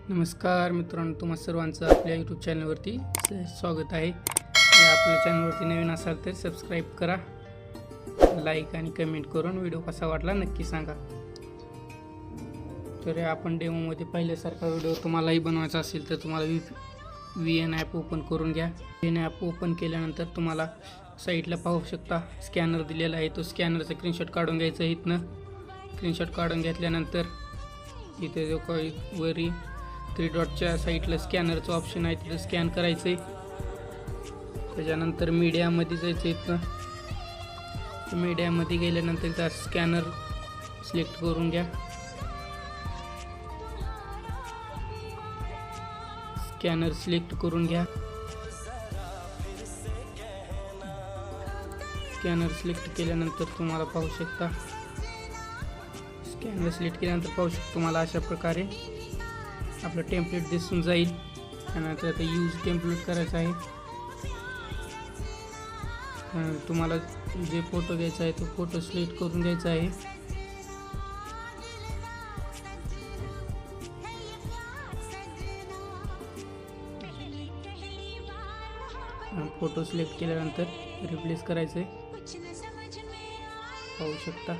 नमस्कार मित्रांनो, तुम्हा सर्वांचं आपल्या यूट्यूब चॅनलवरती स्वागत आहे. आपल्या चॅनलवरती नवीन असाल तर सबस्क्राईब करा, लाईक आणि कमेंट करून व्हिडिओ कसा वाटला नक्की सांगा. तर आपण डेमोमध्ये पाहिल्यासारखा व्हिडिओ तुम्हालाही बनवायचा असेल तर तुम्हाला VN ॲप ओपन करून घ्या. VN ॲप ओपन केल्यानंतर तुम्हाला साईडला पाहू शकता स्कॅनर दिलेला आहे. तो स्कॅनरचा स्क्रीनशॉट काढून घ्यायचा आहे. इथनं स्क्रीनशॉट काढून घेतल्यानंतर इथे जो काही वरी 3 डॉटच्या साईडला स्कॅनरचं ऑप्शन आहे तिथं स्कॅन करायचं आहे. त्याच्यानंतर मीडियामध्ये जायचं. इथनं मीडियामध्ये गेल्यानंतर त्या स्कॅनर सिलेक्ट करून घ्या. स्कॅनर सिलेक्ट करून घ्या. स्कॅनर सिलेक्ट केल्यानंतर तुम्हाला पाहू शकता स्कॅनर सिलेक्ट केल्यानंतर पाहू शकता तुम्हाला अशा प्रकारे आपलं टेम्पलेट दिसून जाईल. त्यानंतर आता यूज टेम्पलेट करायचं आहे. तुम्हाला जे फोटो घ्यायचा आहे तो फोटो सिलेक्ट करून घ्यायचा आहे. फोटो सिलेक्ट केल्यानंतर रिप्लेस करायचं आहे पाहू शकता.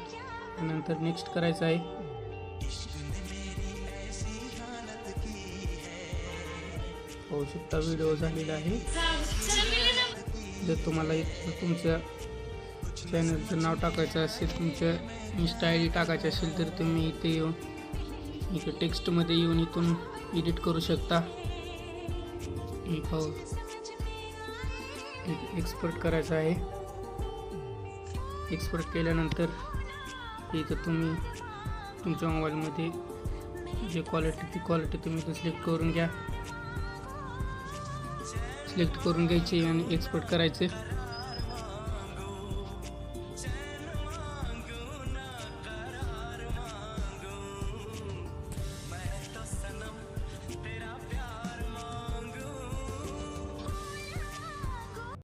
नंतर नेक्स्ट करायचं आहे. पाहू शकता व्हिडिओ झालेला आहे. जर तुम्हाला तुमच्या चॅनलचं नाव टाकायचं असेल, तुमचं इंस्टा ID टाकायचं असेल तर तुम्ही इथे येऊन इथे टेक्स्टमध्ये येऊन इथून एडिट करू शकता. पाहू एक्सपोर्ट करायचं आहे. एक्सपोर्ट केल्यानंतर इथं तुम्ही तुमच्या मोबाईलमध्ये जे क्वालिटी तुम्ही इथं सिलेक्ट करून घ्या. सिलेक्ट करून घ्यायची आणि एक्सपोर्ट करायचे.